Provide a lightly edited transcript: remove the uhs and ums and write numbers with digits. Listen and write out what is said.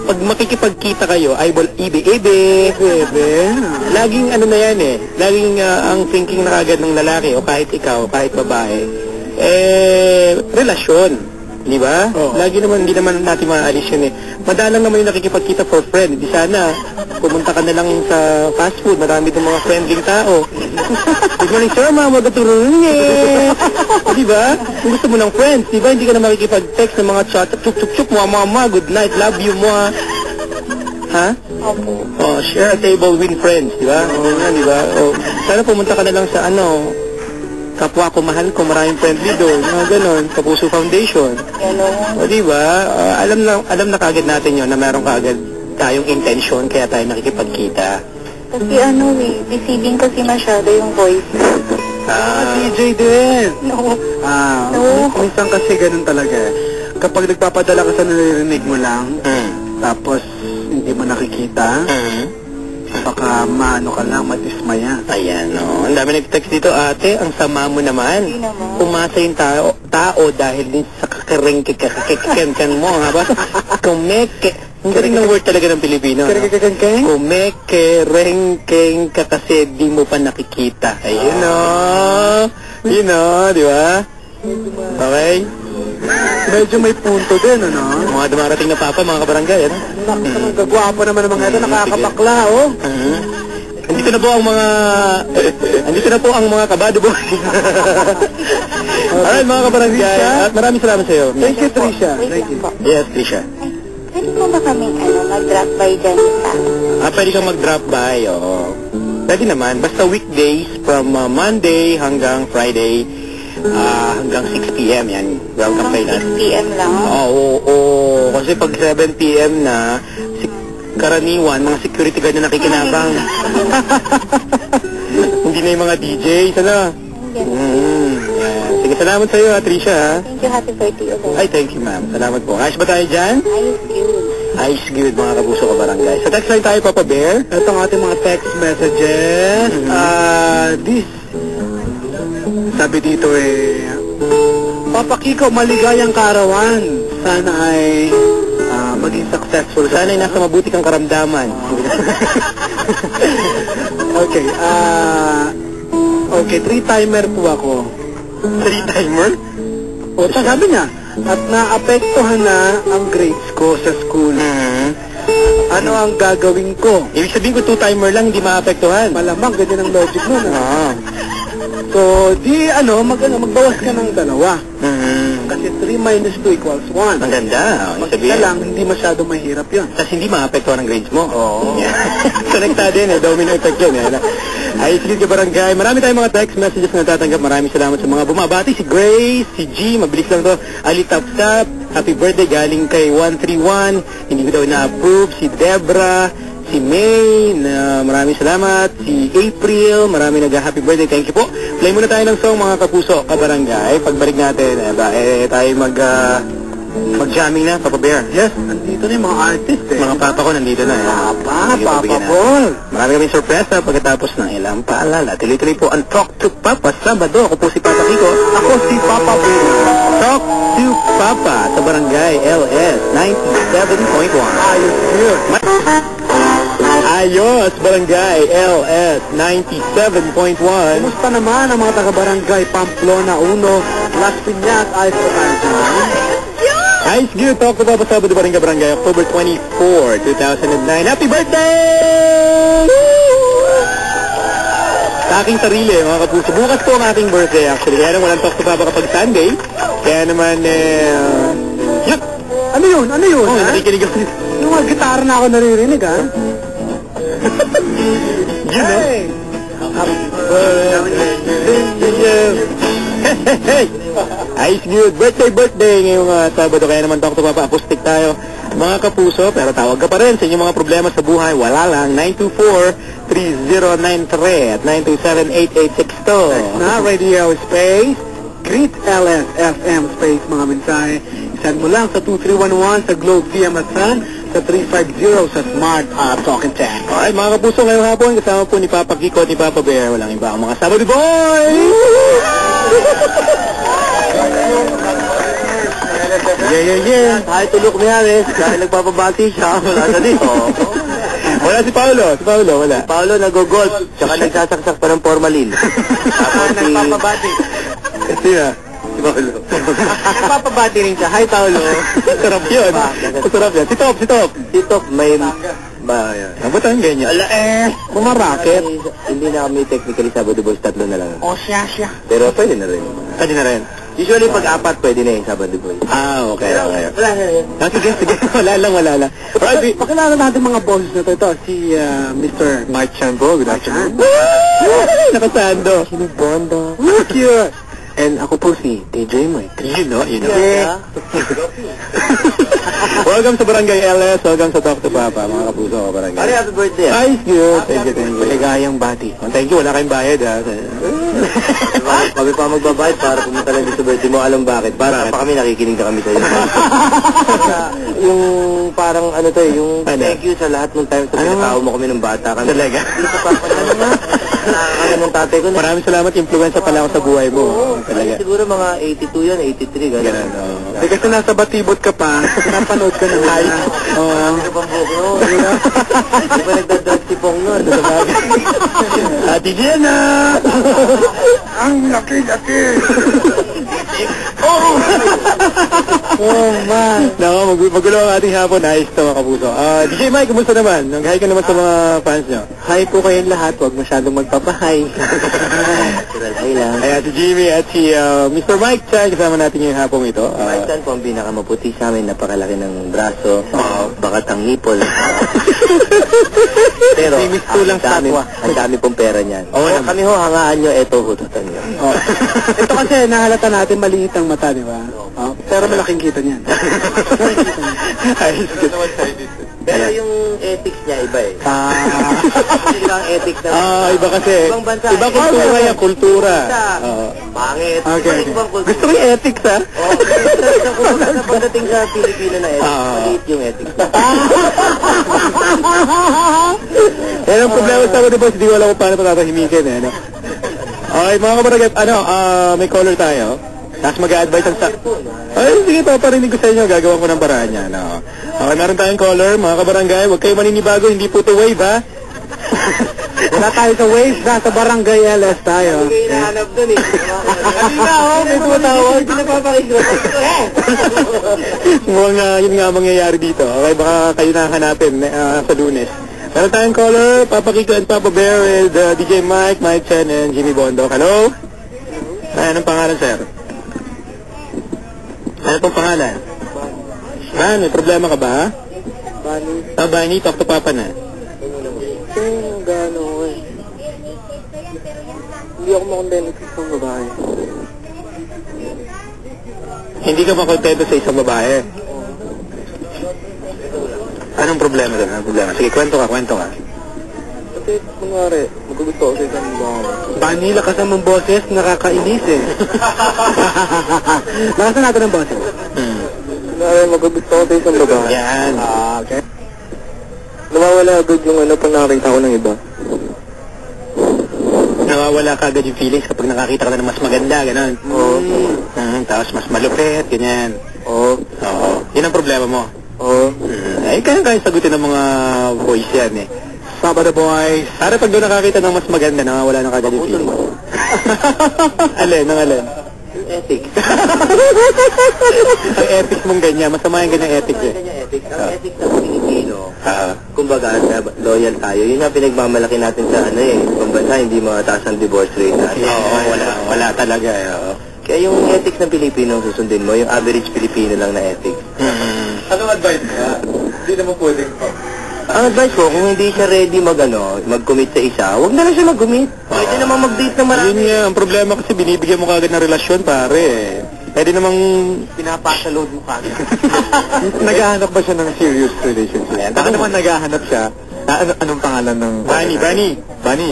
pag makikipagkita kayo, eyeball, ibe. Laging ano na yan eh. Laging ang thinking na agad ng lalaki o kahit ikaw, kahit babae, relasyon. Di ba? Lagi naman, hindi naman natin maalis yun eh. Madalang naman yung nakikipagkita for friend. Di sana, pumunta ka na lang sa fast food. Marami itong mga friendly tao. Good morning, sir, ma'am. Magaturunan niya. Di ba? Kung gusto mo ng friends, di ba? Hindi ka na makikipag-text ng mga chat. Chuk, mama, good night, love you, mo. Ha? Opo. Oh, share a table, win friends, di ba? Di ba? Sana pumunta ka na lang sa kapwa ko, mahal ko, maraming friendly doon, mga ganon, Kapuso Foundation. Ganon. O diba, alam na kagad natin yon na meron kagad tayong intention, kaya tayo nakikipagkita. Kasi deceiving kasi masyado yung voice. DJ din. No. Minsan kasi ganun talaga. Kapag nagpapadala ka sa naririnig mo lang, tapos hindi mo nakikita, baka maano ka lang, matismaya. Ayan, no. Ang dami nag-text dito, ate, ang sama mo naman. Hindi naman. Umasa yung tao dahil din sa kakarengkikan mo, ha ba? Kumeke. Ang galing ng word talaga ng Pilipino. Kumeke-rengkeng ka kasi di mo pa nakikita. Ayun, no. Yun, no, di ba? Okay? Medyo may punto din, ano? Mga dumarating na papa, mga kabarangay, ano? Gagwapo naman ng mga ito, nakakapakla, oh. Andito na po ang mga kabado boy. Alright, mga kabarangay. At maraming salamat sa iyo. Thank you, Trisha. Yes, Trisha. Pwede po ba kaming mag-drop by dyan sa... Pwede kang mag-drop by, oo. Pwede naman. Basta weekdays from Monday hanggang Friday. Hanggang 6 p.m. yan. Welcome kayo na. 6 p.m. lang? Oo. Kasi pag 7 p.m. na, karaniwan, mga security guard na nakikinabang. Hindi na yung mga DJ. Sana. Yeah. Sige, salamat sa iyo, Trisha. Ha? Thank you. Happy birthday ulit. Ay, thank you, ma'am. Salamat po. Ayos ba tayo dyan? Ayos good. Ayos good, mga Kapuso Kabarangay. Sa text line tayo, Papa Bear. Ito ang ating mga text messages. Sabi dito Papa Kiko, maligayang kaarawan. Sana ay maging successful. Sana ay nasa mabuti kang karamdaman. Okay, okay, 3-timer po ako. 3-timer? O, sabi niya, at naapektuhan na ang grades ko sa school. Ano ang gagawin ko? Ibig sabihin ko 2-timer lang, hindi maapektuhan. Malamang, ganyan ang logic mo. So, magbawas ka ng 2. Kasi 3 minus 2 equals 1. Ang ganda. Magkita lang, hindi masyado mahirap yun. Tapos hindi maapektuhan ang grades mo. Oo. Connectado yun domino effect yun Ay, sige ka barangay. Marami tayong mga text messages na natatanggap. Maraming salamat sa mga bumabati. Si Grace, si G, mabilis lang to. Ali Taptap, happy birthday galing kay 131. Hindi ko daw na-approve. Si Debra, si May, maraming salamat. Si April, maraming nag-happy birthday. Thank you po. Play muna tayo ng song, mga Kapuso Kabarangay. Pagbalik natin, tayo mag-jamming na, Papa Bear. Yes, nandito na yung mga artist Mga papa ko nandito na. Papa Paul. Marami kaming sorpresa pagkatapos ng ilang paalala. Tuloy-tuloy po ang Talk to Papa Sabado. Ako po si Papa Kiko. Ako si Papa Bear. Talk to Papa sa Barangay LS 97.1. Ayos yun. Ayos, Barangay LS 97.1. Kumusta naman ang mga taga-barangay Pamplona 1, Las Piñas, ayos po tayo dyan? Ayos good, Talk to Papa Sabado Barangay October 24, 2009. Happy birthday! Sa aking sarili, mga Kapuso. Bukas po ang aking birthday actually. Kaya naman walang Talk to Papa kapag Sunday. Kaya naman, yup! Ano yun? Ano yun? Nakikinig ako. Yung mga gitara na ako naririnig, ha? Hey! Hey! Ayos good. Birthday ngayong Sabado. Kaya naman Talk to Papa. Acoustic tayo. Mga Kapuso, pero tawag ka pa rin sa inyong mga problema sa buhay. Wala lang. 924-3093 at 927-8862. Na radio space, Greet LSFM space, mga mensahe. Isend mo lang sa 2311 sa Globe VM at Sun, sa 350 sa Smart Talk and Text. Alright, mga Kapuso, ngayong hapon, kasama po ni Papa Kiko at ni Papa Bear. Walang iba ang mga Sabado Boy! Yeah. Kahit tulog mo yan dahil nagpapabati siya, wala na dito. Wala si Paolo, wala. Si Paolo nag-golf, tsaka nagsasaksak pa ng formalin. Tapos Nagpapabati. Sino? si Paolo. Nagpapabati rin siya. Hi, Paolo. Sarap yun. Masarap yan. Si Top. Si Top, may... Ba, yan. Ba't ang ganyan? Kumaraket. Hindi na kami technically Sabado Boys, 3 na lang. O, siya. Pero pwede na rin. Pwede na rin. Usually pag 4 pwede na yung Sabado Boys. Okay. Wala na rin. Sige. Wala lang. Alright, Pakilala natin mga boses na ito. Si Mr. Mike Chanbo. Good afternoon. Nakasando. Jimmy Bondo. Cute. And ako po si DJ Mike. You know. Yeah. Welcome sa Barangay LS. Welcome sa Talk to Papa, mga kapuso ko Barangay. Pare, happy birthday. Ay, good. Thank you. Maligayang bati. Thank you. Wala kayong bayad, ha. Kami pa magbabayad para pumunta lang dito sa birthday mo. Alam bakit? Para pa kami nakikinig na kami sa iyo. Yung parang ano to yung thank you sa lahat ng time sa pinatao mo kami ng bata kami. Talaga? Nakakala ng tatay ko. Maraming salamat. Influensya pala ako sa buhay mo. Talaga. Siguro mga 82 yan, 83 gano'n. Ganun, Eh, kasi nasa Batibot ka pa, napanood ka ng high. Oo. Ano pang buhok mo? Di ba nagdadrug si Pong nun? Ate Jenna! Ang laki-laki! Oh, man. Nako, magulo ang ating hapon. Ayos to, mga kapuso. DJ Mike, kumusta naman? Nag-hi ka naman sa mga fans nyo. Hi po kayong lahat, huwag masyadong magpapahay. Hi lang. Ay, si Jimmy at si Mr. Mike Chan, kasama natin yung hapong ito. Mike Chan po ang pinakamaputi sa amin, napakalaki ng braso, bakat ang nipol. Pero, ang dami pong pera niyan. Kami ho, hangaan nyo, eto, hututan nyo. Ito kasi, nahalata natin maliit ang mata, di ba? Pero malaking kita niyan. Ayos ka. Pero yung ethics niya, iba eh. Iba ang ethics na. Iba kasi. Ibang bansa. Ibang kultura yan, kultura. Pangit. Okay. Ibang kultura. Gusto ko yung ethics, ha? Sa kultura na pagdating sa Pilipino na ethics, maliit yung ethics. Yan ang problema sa ako, di ba? Hindi ko alam kung paano patatahimikin, eh. No? Okay, mga kabarangay, may caller tayo. Tapos mag-a-advise ang Ay, sige, paparinig ko sa inyo. Gagawan ko ng paraan niya. No? Okay, meron tayong caller. Mga kabarangay, huwag kayo maninibago. Hindi po to wave, ha? Wala tayo sa wave. Nasa barangay LS tayo. Hindi hinahanap dun eh. Kanina, may tumatawag. Hindi napapakigro. Mukhang yun nga mangyayari dito. Okay, baka kayo nahanapin sa Lunes. Meron tayong caller. Papa Kiko and Papa Bear with DJ Mike, Mike Chen, and Jimmy Bondo. Hello? Anong pangalan, sir? Ano pong pangalan? Ban, may problema ka ba, ha? Bani. Bani, talk to Papa na. Gano'n eh. Hindi ako makontento sa isang babae. Hindi ka makontento sa isang babae? Anong problema doon? Anong problema? Sige, kwento ka. Kasi, kunwari, magugusto ako sa isang babae. Bani, lakasan mong boses, nakakainis eh. Lakasan natin ang boses. Kunwari, magugusto ako sa isang babae. Yan. Okay. Nawawala agad yung pag nakakita ko ng iba. Nawawala ka agad yung feelings kapag nakakita ka na ng mas maganda, gano'n. Oo. Tapos mas malupit, ganyan. Oo. Yun ang problema mo. Oo. Ay, kaya sagutin ng mga boys yan eh. Sabado boys. Para pag doon nakakita ng mas maganda, nawawala na kagad yung feelings. Alin? Ethics. Ang ethics mong ganyan, masama yung ganyang ethics eh. Ang ethics ng Pilipino, kumbaga, loyal tayo. Yun nga pinagmamalaki natin sa pambansa, hindi mataas ang divorce rate natin. Oo, wala talaga. Kaya yung ethics ng Pilipino susundin mo, yung average Pilipino lang na ethics. Anong advice niya? Hindi naman pwedeng Ang advice ko, kung hindi siya ready mag-commit sa isa, huwag na lang siya mag-commit. Pwede namang mag-date na marami. Yun nga, ang problema kasi binibigyan mo kagad ng relasyon, pare. Pwede namang pinapasa load mo kagad. naghahanap ba siya ng serious relationship? Baka naman naghahanap siya. Anong pangalan ng... Bani.